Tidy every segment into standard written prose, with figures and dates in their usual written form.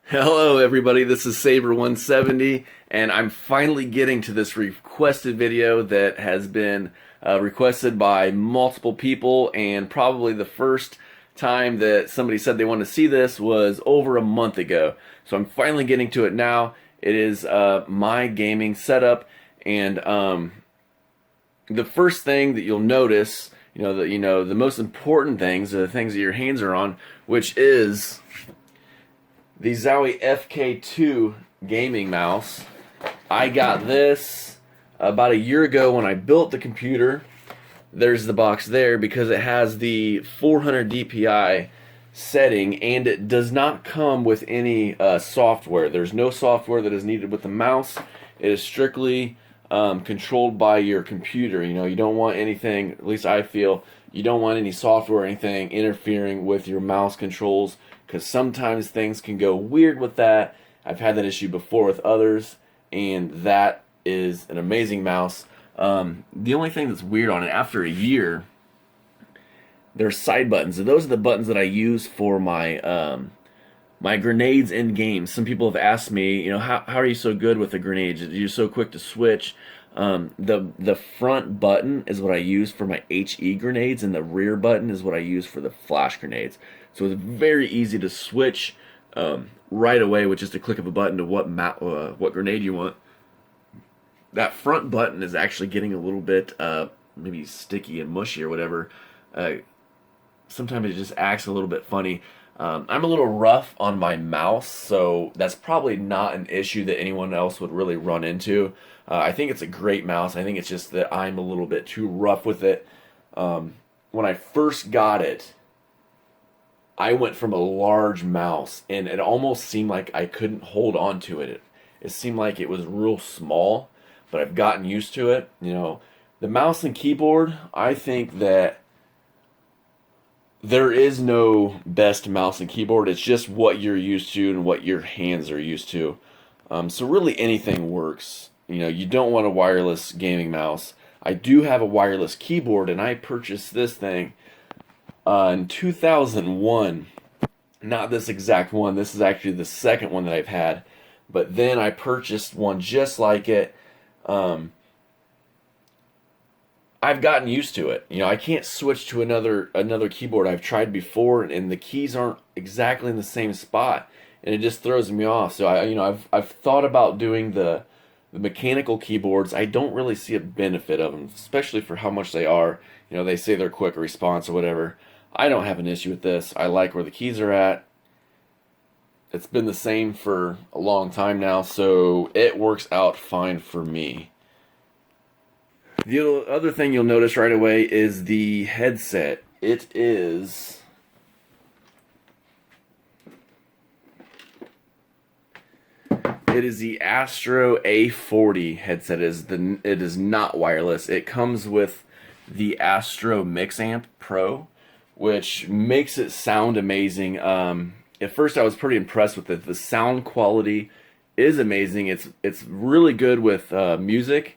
Hello everybody, this is Sabre 170 and I'm finally getting to this requested video that has been requested by multiple people, and probably the first time that somebody said they wanted to see this was over a month ago. So I'm finally getting to it now. It is my gaming setup, and the first thing that you'll notice, the most important things are the things that your hands are on, which is the Zowie FK2 gaming mouse. I got this about a year ago when I built the computer. There's the box there because it has the 400 DPI setting, and it does not come with any software. There's no software that is needed with the mouse. It is strictly controlled by your computer. You don't want anything, at least I feel, you don't want any software or anything interfering with your mouse controls, because sometimes things can go weird with that. I've had that issue before with others, and that is an amazing mouse. The only thing that's weird on it, after a year, there's side buttons, and those are the buttons that I use for my my grenades in games. Some people have asked me, how are you so good with the grenades? You're so quick to switch. The front button is what I use for my HE grenades, and the rear button is what I use for the flash grenades. So it's very easy to switch right away with just a click of a button to what grenade you want. That front button is actually getting a little bit maybe sticky and mushy or whatever. Sometimes it just acts a little bit funny. I'm a little rough on my mouse, so that's probably not an issue that anyone else would really run into. I think it's a great mouse. I think it's just that I'm a little bit too rough with it. When I first got it, I went from a large mouse, and it almost seemed like I couldn't hold on to it. It seemed like it was real small, but I've gotten used to it. The mouse and keyboard, I think that there is no best mouse and keyboard. It's just what you're used to and what your hands are used to. So really anything works. You don't want a wireless gaming mouse. I do have a wireless keyboard, and I purchased this thing in 2001. Not this exact one. This is actually the second one that I've had. But then I purchased one just like it. I've gotten used to it. I can't switch to another keyboard. I've tried before, and the keys aren't exactly in the same spot, and it just throws me off. So I've thought about doing the mechanical keyboards. I don't really see a benefit of them, especially for how much they are. They say they're quick response or whatever. I don't have an issue with this. I like where the keys are at. It's been the same for a long time now, so it works out fine for me. The other thing you'll notice right away is the headset. It is the Astro A40 headset. It is not wireless. It comes with the Astro Mix Amp Pro, which makes it sound amazing. At first I was pretty impressed with it. The sound quality is amazing. It's really good with music.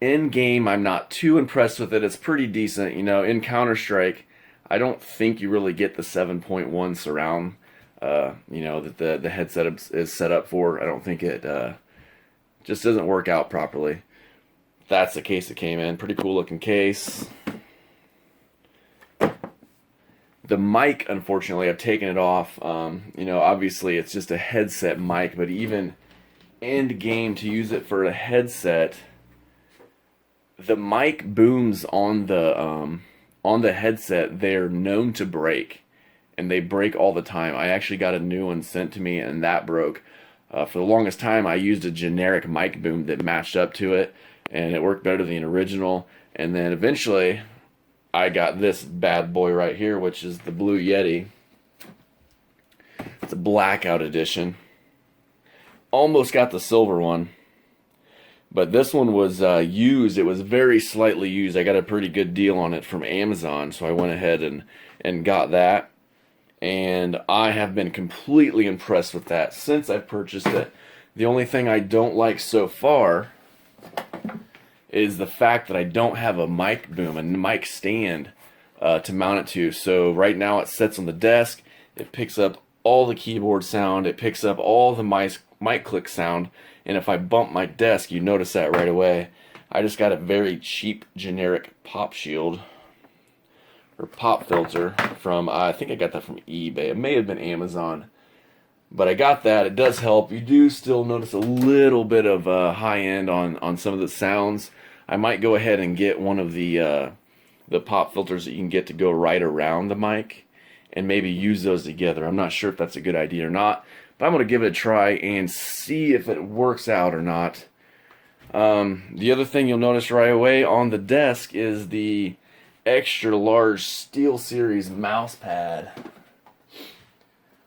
In game, I'm not too impressed with it. It's pretty decent. In Counter-Strike, I don't think you really get the 7.1 surround, that the headset is set up for. I don't think it just doesn't work out properly. That's the case it came in. Pretty cool looking case. The mic, unfortunately, I've taken it off. Obviously it's just a headset mic, but even end game, to use it for a headset, the mic booms on the headset, they're known to break, and they break all the time. I actually got a new one sent to me, and that broke. For the longest time, I used a generic mic boom that matched up to it, and it worked better than the original. And then eventually, I got this bad boy right here, which is the Blue Yeti. It's a blackout edition. Almost got the silver one. But this one was used. It was very slightly used. I got a pretty good deal on it from Amazon, so I went ahead and got that. And I have been completely impressed with that since I purchased it. The only thing I don't like so far is the fact that I don't have a mic boom, a mic stand to mount it to. So right now it sits on the desk. It picks up all the keyboard sound. It picks up all the mic click sound. And if I bump my desk, you notice that right away. I just got a very cheap generic pop shield or pop filter from, I think I got that from eBay. It may have been Amazon. But I got that. It does help. You do still notice a little bit of high end on some of the sounds. I might go ahead and get one of the pop filters that you can get to go right around the mic and maybe use those together. I'm not sure if that's a good idea or not, but I'm going to give it a try and see if it works out or not. The other thing you'll notice right away on the desk is the extra large SteelSeries mouse pad.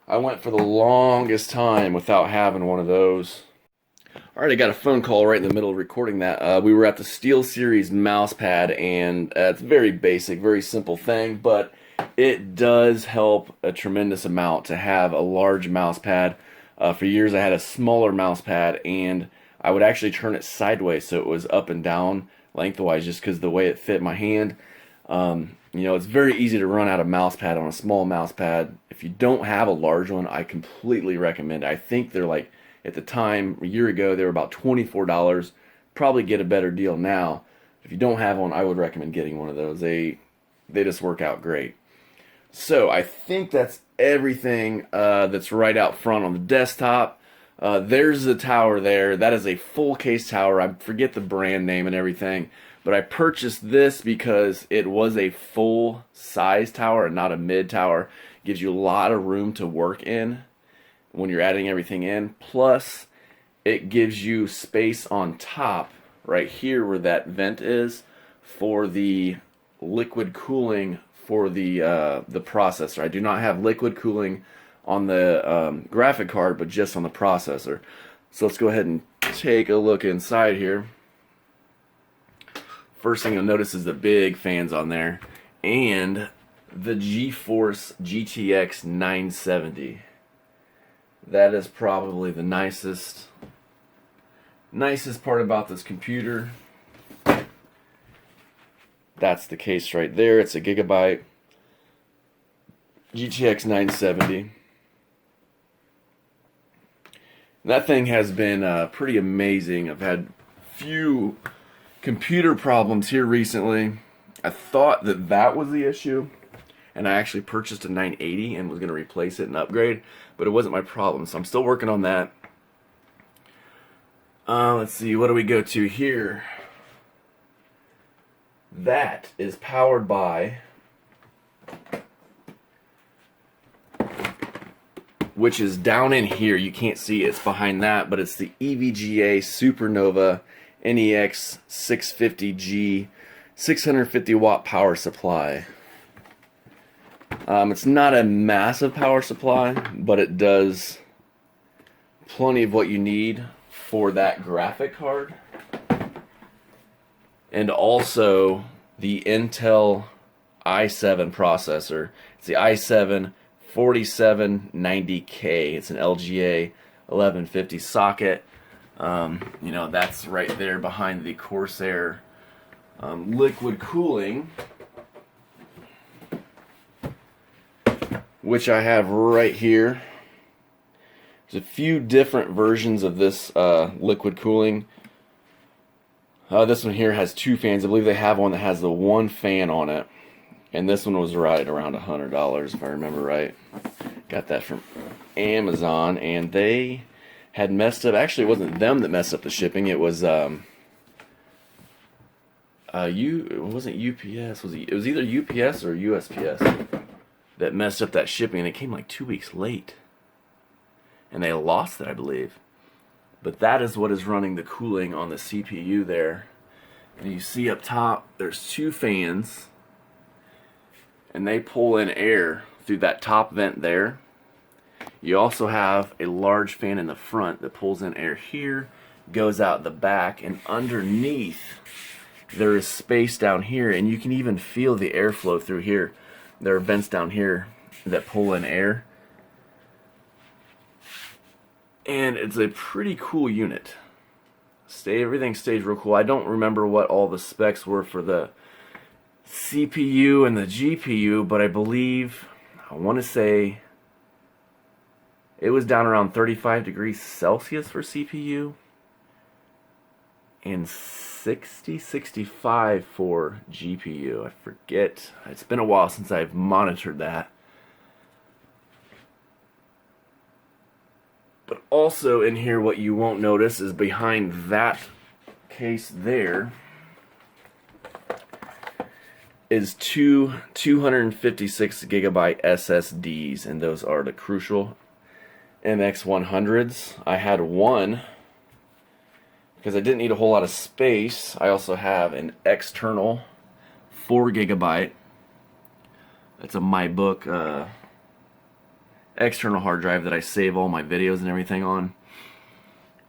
I went for the longest time without having one of those. Alright, I got a phone call right in the middle of recording that. We were at the SteelSeries mouse pad, and it's very basic, very simple thing, but it does help a tremendous amount to have a large mouse pad. For years I had a smaller mouse pad, and I would actually turn it sideways so it was up and down lengthwise just because the way it fit my hand. You know, it's very easy to run out of mouse pad on a small mouse pad. If you don't have a large one, I completely recommend it. I think they're like, at the time, a year ago, they were about $24. Probably get a better deal now. If you don't have one, I would recommend getting one of those. They just work out great. So I think that's everything that's right out front on the desktop. There's the tower there. That is a full case tower. I forget the brand name and everything. But I purchased this because it was a full size tower and not a mid tower. Gives you a lot of room to work in when you're adding everything in. Plus, it gives you space on top right here where that vent is for the liquid cooling for the processor. I do not have liquid cooling on the graphic card, but just on the processor. So let's go ahead and take a look inside here. First thing you'll notice is the big fans on there and the GeForce GTX 970. That is probably the nicest part about this computer. That's the case right there. It's a Gigabyte GTX 970. That thing has been pretty amazing. I've had few computer problems here recently. I thought that was the issue, and I actually purchased a 980 and was going to replace it and upgrade, but it wasn't my problem, so I'm still working on that. Let's see, what do we go to here? That is powered by, which is down in here. You can't see it. It's behind that, but it's the EVGA Supernova NEX 650G 650 watt power supply. It's not a massive power supply, but it does plenty of what you need for that graphic card. And also the Intel i7 processor. It's the i7 4790K. It's an LGA 1150 socket. You know, that's right there behind the Corsair liquid cooling, which I have right here. There's a few different versions of this liquid cooling. This one here has two fans. I believe they have one that has the one fan on it, and this one was right around $100 if I remember right. Got that from Amazon, and they had messed up. Actually, it wasn't them that messed up the shipping. It was it wasn't UPS. It was either UPS or USPS that messed up that shipping, and it came like 2 weeks late, and they lost it, I believe. But that is what is running the cooling on the CPU there. And you see up top, there's two fans, and they pull in air through that top vent there. You also have a large fan in the front that pulls in air here, goes out the back, and underneath there is space down here, and you can even feel the airflow through here. There are vents down here that pull in air. And it's a pretty cool unit. Everything stays real cool. I don't remember what all the specs were for the CPU and the GPU, but I believe, I want to say It was down around 35 degrees Celsius for CPU and 65 for GPU. I forget. It's been a while since I've monitored that. But also in here, what you won't notice is behind that case there is two 256 gigabyte SSDs, and those are the Crucial MX100s. I had one because I didn't need a whole lot of space. I also have an external 4 gigabyte. It's a MyBook external hard drive that I save all my videos and everything on.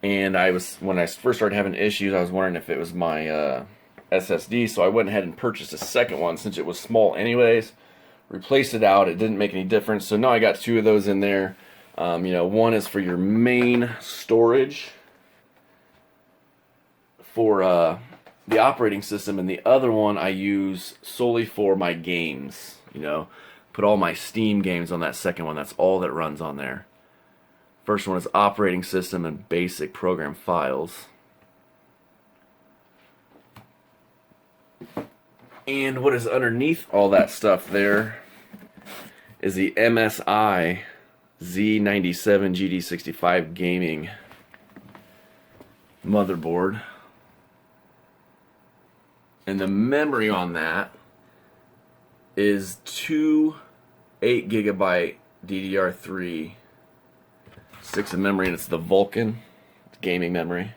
And when I first started having issues, I was wondering if it was my SSD, so I went ahead and purchased a second one since it was small anyways. Replaced it out. It didn't make any difference, so now I got 2 of those in there. One is for your main storage for the operating system, and the other one I use solely for my games. Put all my Steam games on that second one. That's all that runs on there. First one is operating system and basic program files. And what is underneath all that stuff there is the MSI Z97 GD65 gaming motherboard. And the memory on that is 2 8 gigabyte DDR3 sticks of memory, and it's the Vulcan gaming memory.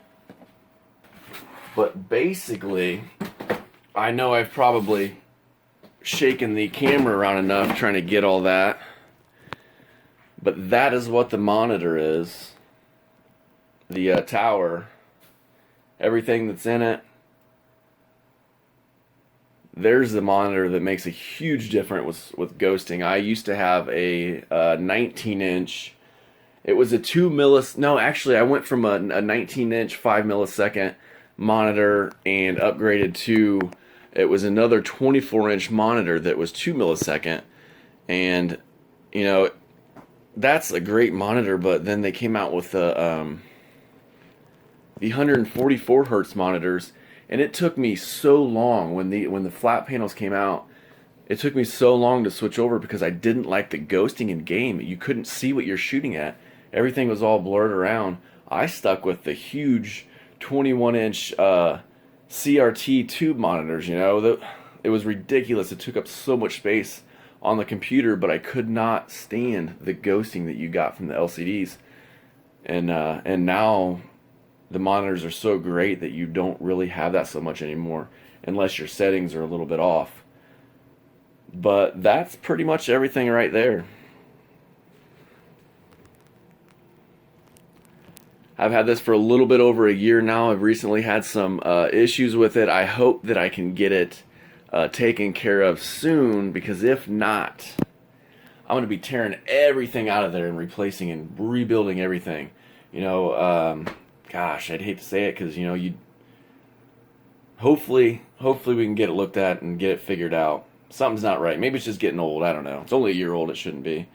But basically, I know I've probably shaken the camera around enough trying to get all that, but that is what the monitor is. The tower, everything that's in it. There's the monitor that makes a huge difference with ghosting. I used to have a 19-inch. It was a 2 millis. No, actually, I went from a 19-inch 5 millisecond monitor and upgraded to. It was another 24-inch monitor that was 2 millisecond, and that's a great monitor. But then they came out with the 144 hertz monitors. And it took me so long when the flat panels came out. It took me so long to switch over because I didn't like the ghosting in game. You couldn't see what you're shooting at. Everything was all blurred around. I stuck with the huge 21-inch CRT tube monitors. It was ridiculous. It took up so much space on the computer, but I could not stand the ghosting that you got from the LCDs. And now the monitors are so great that you don't really have that so much anymore, unless your settings are a little bit off. But that's pretty much everything right there. I've had this for a little bit over a year now. I've recently had some issues with it. I hope that I can get it taken care of soon, because if not, I'm going to be tearing everything out of there and replacing and rebuilding everything. Gosh, I'd hate to say it, because hopefully we can get it looked at and get it figured out. Something's not right. Maybe it's just getting old. I don't know. It's only a year old. It shouldn't be.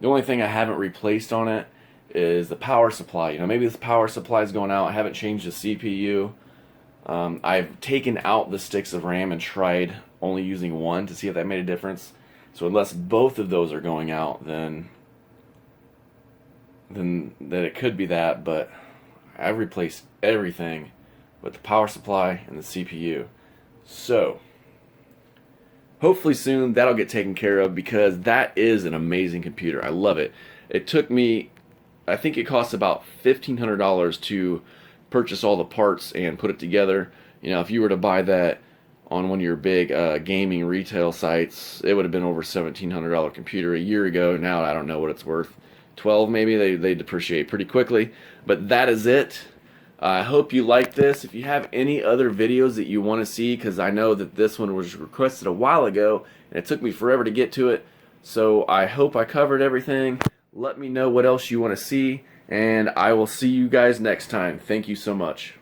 The only thing I haven't replaced on it is the power supply. Maybe this power supply is going out. I haven't changed the CPU. I've taken out the sticks of RAM and tried only using one to see if that made a difference. So unless both of those are going out, then it could be that. But I've replaced everything but the power supply and the CPU. So hopefully soon that'll get taken care of, because that is an amazing computer. I love it. It took me, I think it cost about $1,500 to purchase all the parts and put it together. If you were to buy that on one of your big gaming retail sites, it would have been over $1,700 computer a year ago. Now I don't know what it's worth. 12 maybe. They depreciate pretty quickly. But that is it. I hope you like this. If you have any other videos that you want to see, because I know that this one was requested a while ago and it took me forever to get to it, so I hope I covered everything. Let me know what else you want to see, and I will see you guys next time. Thank you so much.